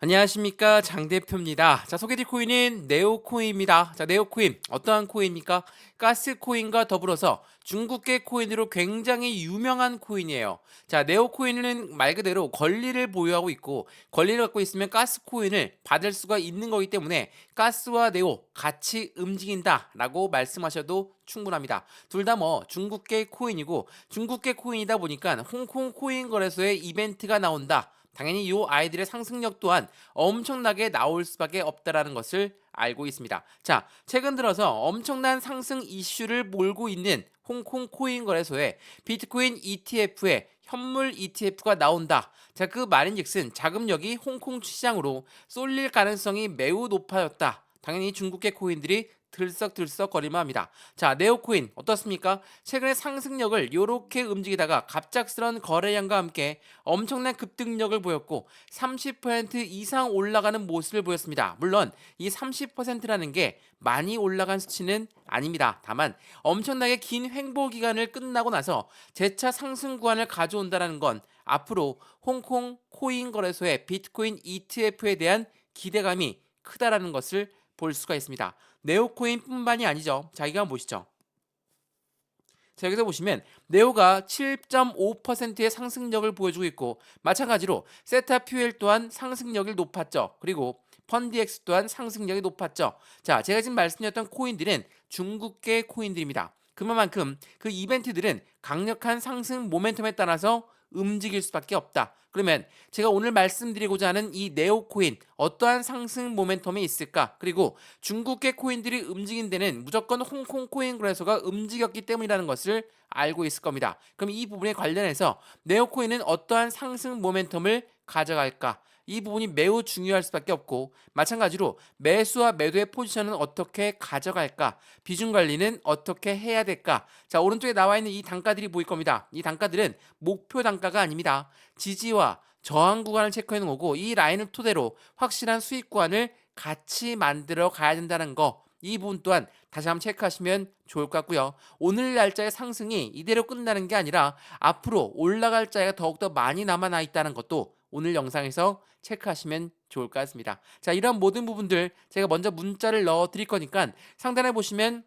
안녕하십니까, 장 대표입니다. 자, 소개드릴 코인은 네오코인입니다. 자, 네오코인 어떠한 코인입니까? 가스코인과 더불어서 중국계 코인으로 굉장히 유명한 코인이에요. 자, 네오코인은 말 그대로 권리를 보유하고 있고, 권리를 갖고 있으면 가스코인을 받을 수가 있는 거기 때문에 가스와 네오 같이 움직인다라고 말씀하셔도 충분합니다. 둘 다 뭐 중국계 코인이고, 중국계 코인이다 보니까 홍콩 코인 거래소에 이벤트가 나온다. 당연히 이 아이들의 상승력 또한 엄청나게 나올 수밖에 없다라는 것을 알고 있습니다. 자, 최근 들어서 엄청난 상승 이슈를 몰고 있는 홍콩 코인 거래소에 비트코인 ETF에 현물 ETF가 나온다. 자, 그 말인즉슨 자금력이 홍콩 시장으로 쏠릴 가능성이 매우 높아졌다. 당연히 중국계 코인들이 들썩들썩거리만 합니다. 자, 네오코인 어떻습니까? 최근에 상승력을 이렇게 움직이다가 갑작스런 거래량과 함께 엄청난 급등력을 보였고 30% 이상 올라가는 모습을 보였습니다. 물론 이 30%라는 게 많이 올라간 수치는 아닙니다. 다만 엄청나게 긴 횡보 기간을 끝나고 나서 재차 상승 구간을 가져온다는 건 앞으로 홍콩 코인 거래소의 비트코인 ETF에 대한 기대감이 크다라는 것을 볼 수가 있습니다. 네오코인뿐만이 아니죠. 자, 이거 한번 보시죠. 자, 여기서 보시면 네오가 7.5%의 상승력을 보여주고 있고, 마찬가지로 세타퓨엘 또한 상승력이 높았죠. 그리고 펀디엑스 또한 상승력이 높았죠. 자, 제가 지금 말씀드렸던 코인들은 중국계 코인들입니다. 그만큼 그 이벤트들은 강력한 상승 모멘텀에 따라서 움직일 수밖에 없다. 그러면 제가 오늘 말씀드리고자 하는 이 네오코인 어떠한 상승 모멘텀이 있을까? 그리고 중국계 코인들이 움직인 데는 무조건 홍콩 코인 거래소가 움직였기 때문이라는 것을 알고 있을 겁니다. 그럼 이 부분에 관련해서 네오코인은 어떠한 상승 모멘텀을 가져갈까? 이 부분이 매우 중요할 수밖에 없고, 마찬가지로 매수와 매도의 포지션은 어떻게 가져갈까? 비중 관리는 어떻게 해야 될까? 자, 오른쪽에 나와 있는 이 단가들이 보일 겁니다. 이 단가들은 목표 단가가 아닙니다. 지지와 저항 구간을 체크해 놓은 거고, 이 라인을 토대로 확실한 수익 구간을 같이 만들어 가야 된다는 거, 이 부분 또한 다시 한번 체크하시면 좋을 것 같고요. 오늘 날짜의 상승이 이대로 끝나는 게 아니라 앞으로 올라갈 자리가 더욱더 많이 남아나 있다는 것도 오늘 영상에서 체크하시면 좋을 것 같습니다. 자, 이런 모든 부분들 제가 먼저 문자를 넣어 드릴 거니까 상단에 보시면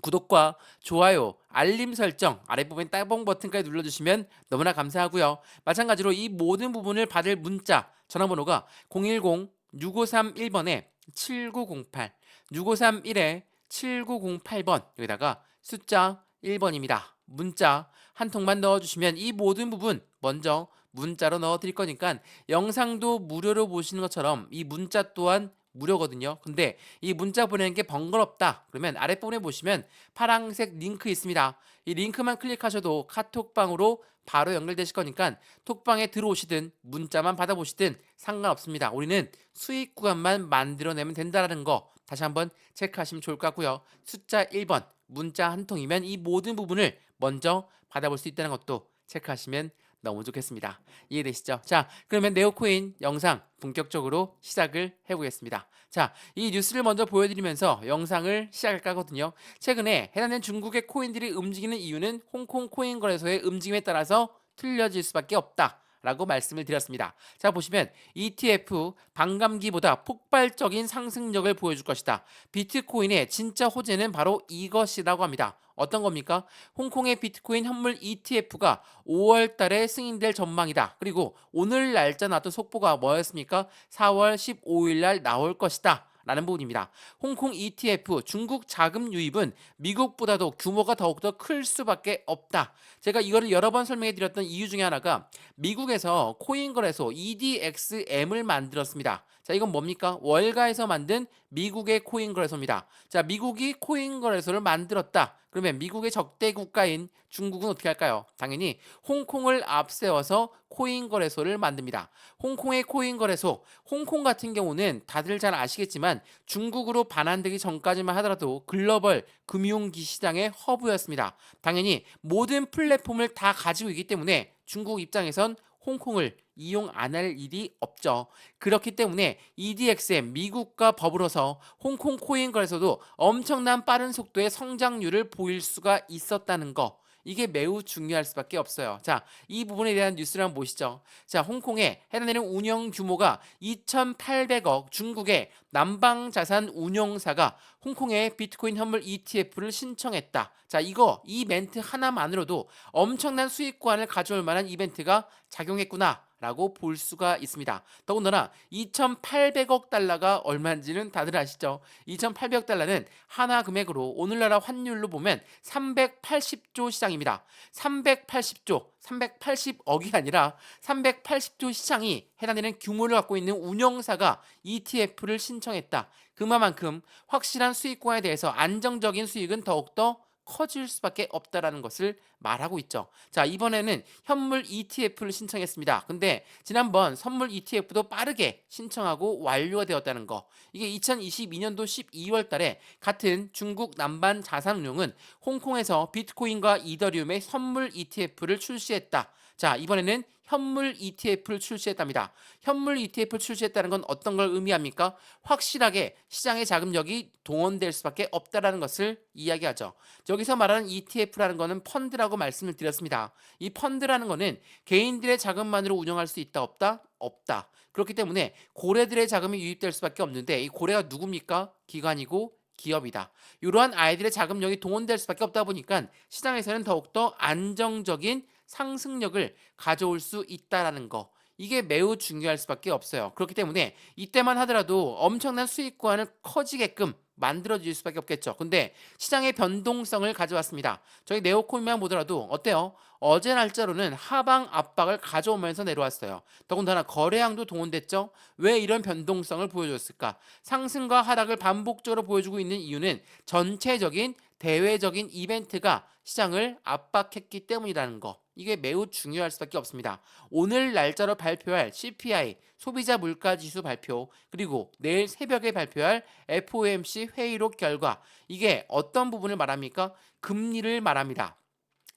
구독과 좋아요, 알림 설정 아랫부분 따봉 버튼까지 눌러주시면 너무나 감사하고요. 마찬가지로 이 모든 부분을 받을 문자 전화번호가 010-6531번에 7908, 6531에 7908번, 여기다가 숫자 1번입니다. 문자 한 통만 넣어주시면 이 모든 부분 먼저 문자로 넣어드릴 거니까 영상도 무료로 보시는 것처럼 이 문자 또한 무료거든요. 근데 이 문자 보내는 게 번거롭다. 그러면 아랫부분에 보시면 파란색 링크 있습니다. 이 링크만 클릭하셔도 카톡방으로 바로 연결되실 거니까 톡방에 들어오시든 문자만 받아보시든 상관없습니다. 우리는 수익 구간만 만들어내면 된다는 거 다시 한번 체크하시면 좋을 것 같고요. 숫자 1번 문자 한 통이면 이 모든 부분을 먼저 받아볼 수 있다는 것도 체크하시면 너무 좋겠습니다. 이해되시죠? 자, 그러면 네오코인 영상 본격적으로 시작을 해보겠습니다. 자, 이 뉴스를 먼저 보여드리면서 영상을 시작할까 하거든요. 최근에 해당된 중국의 코인들이 움직이는 이유는 홍콩 코인 거래소의 움직임에 따라서 틀려질 수밖에 없다. 라고 말씀을 드렸습니다. 자, 보시면 ETF 반감기보다 폭발적인 상승력을 보여줄 것이다. 비트코인의 진짜 호재는 바로 이것이라고 합니다. 어떤 겁니까? 홍콩의 비트코인 현물 ETF가 5월 달에 승인될 전망이다. 그리고 오늘 날짜 나왔던 속보가 뭐였습니까? 4월 15일 날 나올 것이다. 라는 부분입니다. 홍콩 ETF 중국 자금 유입은 미국보다도 규모가 더욱더 클 수밖에 없다. 제가 이거를 여러 번 설명해 드렸던 이유 중에 하나가 미국에서 코인 거래소 EDXM을 만들었습니다. 자, 이건 뭡니까? 월가에서 만든 미국의 코인 거래소입니다. 자, 미국이 코인 거래소를 만들었다. 그러면 미국의 적대 국가인 중국은 어떻게 할까요? 당연히 홍콩을 앞세워서 코인 거래소를 만듭니다. 홍콩의 코인 거래소, 홍콩 같은 경우는 다들 잘 아시겠지만 중국으로 반환되기 전까지만 하더라도 글로벌 금융기 시장의 허브였습니다. 당연히 모든 플랫폼을 다 가지고 있기 때문에 중국 입장에선 홍콩을 이용 안 할 일이 없죠. 그렇기 때문에 EDXM 미국과 더불어서 홍콩 코인 거래소도 엄청난 빠른 속도의 성장률을 보일 수가 있었다는 거. 이게 매우 중요할 수밖에 없어요. 자, 이 부분에 대한 뉴스를 한번 보시죠. 자, 홍콩에 해당되는 운영 규모가 2,800억 중국의 남방자산 운용사가 홍콩에 비트코인 현물 ETF를 신청했다. 자, 이 멘트 하나만으로도 엄청난 수익권을 가져올 만한 이벤트가 작용했구나. 라고 볼 수가 있습니다. 더군다나 2,800억 달러가 얼마인지는 다들 아시죠? 2,800억 달러는 하나 금액으로 오늘나라 환율로 보면 380조 시장입니다. 380조, 380억이 아니라 380조 시장이 해당되는 규모를 갖고 있는 운영사가 ETF를 신청했다. 그만큼 확실한 수익권에 대해서 안정적인 수익은 더욱더 커질 수밖에 없다라는 것을 말하고 있죠. 자, 이번에는 현물 ETF를 신청했습니다. 근데 지난번 선물 ETF도 빠르게 신청하고 완료가 되었다는 거. 이게 2022년도 12월 달에 같은 중국 남반 자산운용은 홍콩에서 비트코인과 이더리움의 선물 ETF를 출시했다. 자, 이번에는 현물 ETF를 출시했답니다. 현물 ETF를 출시했다는 건 어떤 걸 의미합니까? 확실하게 시장의 자금력이 동원될 수밖에 없다라는 것을 이야기하죠. 여기서 말하는 ETF라는 것은 펀드라고 말씀을 드렸습니다. 이 펀드라는 것은 개인들의 자금만으로 운영할 수 있다 없다? 없다. 그렇기 때문에 고래들의 자금이 유입될 수밖에 없는데 이 고래가 누굽니까? 기관이고 기업이다. 이러한 아이들의 자금력이 동원될 수밖에 없다 보니까 시장에서는 더욱더 안정적인 상승력을 가져올 수 있다라는 거. 이게 매우 중요할 수밖에 없어요. 그렇기 때문에 이때만 하더라도 엄청난 수익권을 커지게끔 만들어질 수밖에 없겠죠. 근데 시장의 변동성을 가져왔습니다. 저희 네오코인만 보더라도 어때요? 어제 날짜로는 하방 압박을 가져오면서 내려왔어요. 더군다나 거래량도 동원됐죠. 왜 이런 변동성을 보여줬을까? 상승과 하락을 반복적으로 보여주고 있는 이유는 전체적인 대외적인 이벤트가 시장을 압박했기 때문이라는 거. 이게 매우 중요할 수밖에 없습니다. 오늘 날짜로 발표할 CPI 소비자 물가 지수 발표 그리고 내일 새벽에 발표할 FOMC 회의록 결과 이게 어떤 부분을 말합니까? 금리를 말합니다.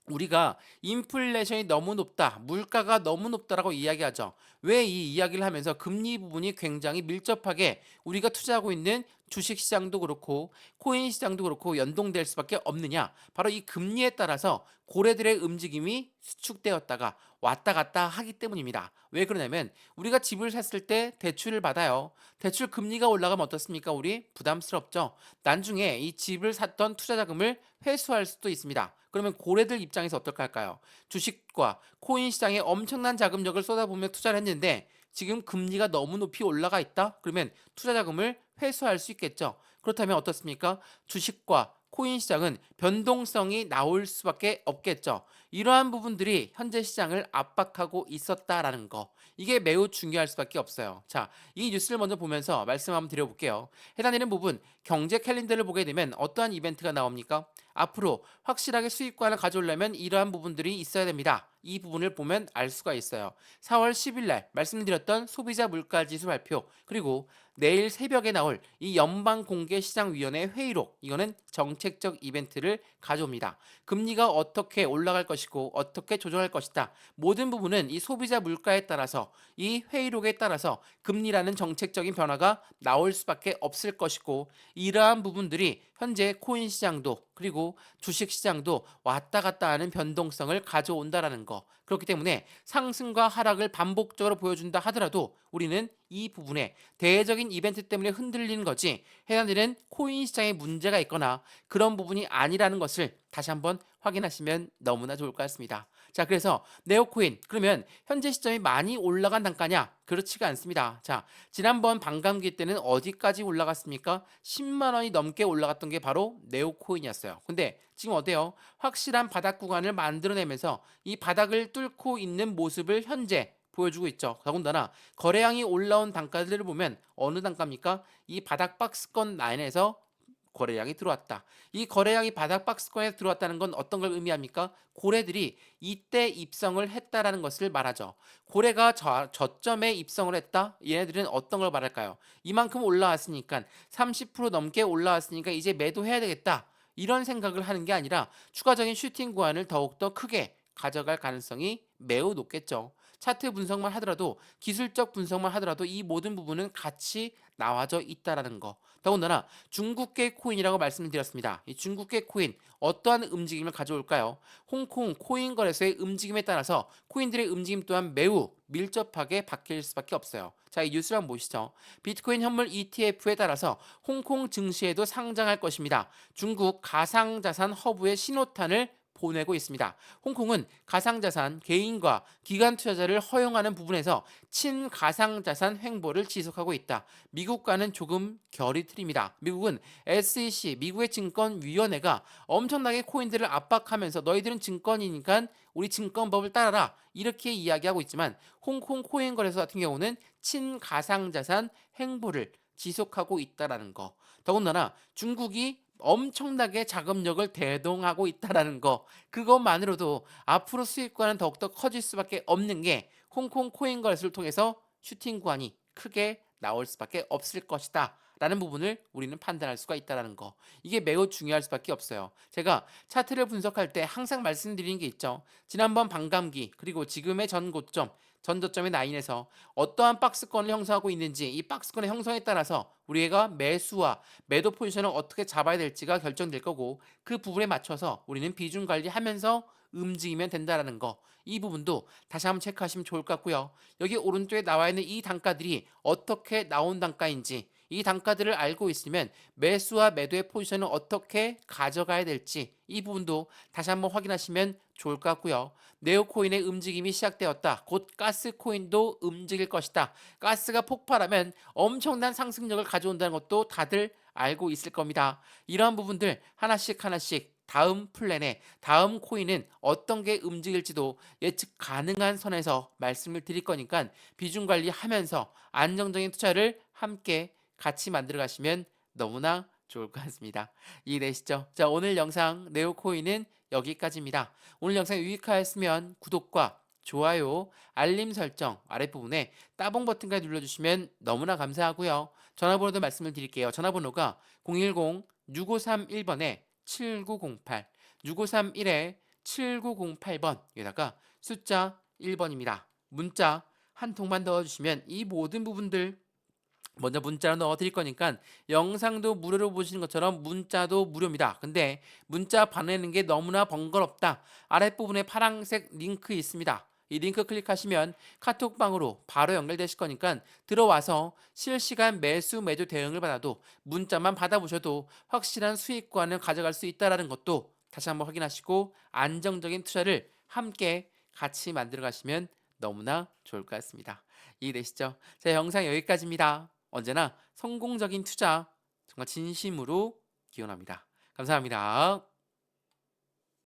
우리가 인플레이션이 너무 높다, 물가가 너무 높다라고 이야기하죠. 왜 이 이야기를 하면서 금리 부분이 굉장히 밀접하게 우리가 투자하고 있는 주식 시장도 그렇고 코인 시장도 그렇고 연동될 수밖에 없느냐? 바로 이 금리에 따라서 고래들의 움직임이 수축되었다가 왔다 갔다 하기 때문입니다. 왜 그러냐면 우리가 집을 샀을 때 대출을 받아요. 대출 금리가 올라가면 어떻습니까? 우리 부담스럽죠. 나중에 이 집을 샀던 투자 자금을 회수할 수도 있습니다. 그러면 고래들 입장에서 어떨까 할까요? 주식과 코인 시장에 엄청난 자금력을 쏟아부으며 투자를 했는데 지금 금리가 너무 높이 올라가 있다? 그러면 투자 자금을 회수할 수 있겠죠. 그렇다면 어떻습니까? 주식과 코인 시장은 변동성이 나올 수밖에 없겠죠. 이러한 부분들이 현재 시장을 압박하고 있었다라는 거. 이게 매우 중요할 수밖에 없어요. 자, 이 뉴스를 먼저 보면서 말씀 한번 드려볼게요. 해당되는 부분, 경제 캘린더를 보게 되면 어떠한 이벤트가 나옵니까? 앞으로 확실하게 수익권을 가져오려면 이러한 부분들이 있어야 됩니다. 이 부분을 보면 알 수가 있어요. 4월 10일 날 말씀드렸던 소비자 물가지수 발표 그리고 내일 새벽에 나올 이 연방공개시장위원회 회의록 이거는 정책적 이벤트를 가져옵니다. 금리가 어떻게 올라갈 것이고 어떻게 조정할 것이다. 모든 부분은 이 소비자 물가에 따라서 이 회의록에 따라서 금리라는 정책적인 변화가 나올 수밖에 없을 것이고 이러한 부분들이 현재 코인 시장도 그리고 주식 시장도 왔다 갔다 하는 변동성을 가져온다라는 거. 그렇기 때문에 상승과 하락을 반복적으로 보여준다 하더라도 우리는 이 부분에 대외적인 이벤트 때문에 흔들리는 거지 해당되는 코인 시장에 문제가 있거나 그런 부분이 아니라는 것을 다시 한번 확인하시면 너무나 좋을 것 같습니다. 자, 그래서 네오코인 그러면 현재 시점이 많이 올라간 단가냐? 그렇지가 않습니다. 자, 지난번 반감기 때는 어디까지 올라갔습니까? 10만 원이 넘게 올라갔던 게 바로 네오코인이었어요. 근데 지금 어때요? 확실한 바닥 구간을 만들어내면서 이 바닥을 뚫고 있는 모습을 현재 보여주고 있죠. 더군다나 거래량이 올라온 단가들을 보면 어느 단가입니까? 이 바닥 박스권 라인에서 거래량이 들어왔다. 이 거래량이 바닥 박스권에 들어왔다는 건 어떤 걸 의미합니까? 고래들이 이때 입성을 했다라는 것을 말하죠. 고래가 저점에 입성을 했다? 얘네들은 어떤 걸 말할까요? 이만큼 올라왔으니까 30% 넘게 올라왔으니까 이제 매도해야 되겠다. 이런 생각을 하는 게 아니라 추가적인 슈팅 구간을 더욱더 크게 가져갈 가능성이 매우 높겠죠. 차트 분석만 하더라도 기술적 분석만 하더라도 이 모든 부분은 같이 나와져 있다라는 거. 더군다나 중국계 코인이라고 말씀을 드렸습니다. 이 중국계 코인 어떠한 움직임을 가져올까요? 홍콩 코인 거래소의 움직임에 따라서 코인들의 움직임 또한 매우 밀접하게 바뀔 수밖에 없어요. 자, 이 뉴스를 한번 보시죠. 비트코인 현물 ETF에 따라서 홍콩 증시에도 상장할 것입니다. 중국 가상자산 허브의 신호탄을 보내고 있습니다. 홍콩은 가상자산 개인과 기관 투자자를 허용하는 부분에서 친가상자산 횡보를 지속하고 있다. 미국과는 조금 결이 틀립니다. 미국은 SEC, 미국의 증권위원회가 엄청나게 코인들을 압박하면서 너희들은 증권이니까 우리 증권법을 따라라 이렇게 이야기하고 있지만 홍콩 코인 거래소 같은 경우는 친가상자산 횡보를 지속하고 있다라는 거. 더군다나 중국이 엄청나게 자금력을 대동하고 있다라는 거, 그것만으로도 앞으로 수익과는 더욱더 커질 수밖에 없는 게 홍콩 코인 거래소를 통해서 슈팅 구간이 크게 나올 수밖에 없을 것이다 라는 부분을 우리는 판단할 수가 있다는 거, 이게 매우 중요할 수밖에 없어요. 제가 차트를 분석할 때 항상 말씀드리는 게 있죠. 지난번 반감기 그리고 지금의 전 고점, 전 저점의 라인에서 어떠한 박스권을 형성하고 있는지, 이 박스권의 형성에 따라서 우리가 매수와 매도 포지션을 어떻게 잡아야 될지가 결정될 거고, 그 부분에 맞춰서 우리는 비중 관리하면서 움직이면 된다라는 거, 이 부분도 다시 한번 체크하시면 좋을 것 같고요. 여기 오른쪽에 나와 있는 이 단가들이 어떻게 나온 단가인지, 이 단가들을 알고 있으면 매수와 매도의 포지션을 어떻게 가져가야 될지, 이 부분도 다시 한번 확인하시면 좋을 것 같고요. 네오코인의 움직임이 시작되었다. 곧 가스코인도 움직일 것이다. 가스가 폭발하면 엄청난 상승력을 가져온다는 것도 다들 알고 있을 겁니다. 이러한 부분들 하나씩 하나씩 다음 플랜에, 다음 코인은 어떤 게 움직일지도 예측 가능한 선에서 말씀을 드릴 거니까 비중 관리하면서 안정적인 투자를 함께 같이 만들어 가시면 너무나 좋을 것 같습니다. 이해되시죠? 자, 오늘 영상 네오코인은 여기까지입니다. 오늘 영상이 유익하였으면 구독과 좋아요, 알림 설정 아랫부분에 따봉 버튼까지 눌러주시면 너무나 감사하고요. 전화번호도 말씀을 드릴게요. 전화번호가 010-6531번에 7908, 6531에 7908번, 여기다가 숫자 1번입니다. 문자 한 통만 넣어주시면 이 모든 부분들 먼저 문자로 넣어드릴 거니까 영상도 무료로 보시는 것처럼 문자도 무료입니다. 근데 문자 보내는 게 너무나 번거롭다. 아랫부분에 파란색 링크 있습니다. 이 링크 클릭하시면 카톡방으로 바로 연결되실 거니까 들어와서 실시간 매수 매도 대응을 받아도 문자만 받아보셔도 확실한 수익권을 가져갈 수 있다는 것도 다시 한번 확인하시고 안정적인 투자를 함께 같이 만들어 가시면 너무나 좋을 것 같습니다. 이해되시죠? 자, 영상 여기까지입니다. 언제나 성공적인 투자 정말 진심으로 기원합니다. 감사합니다.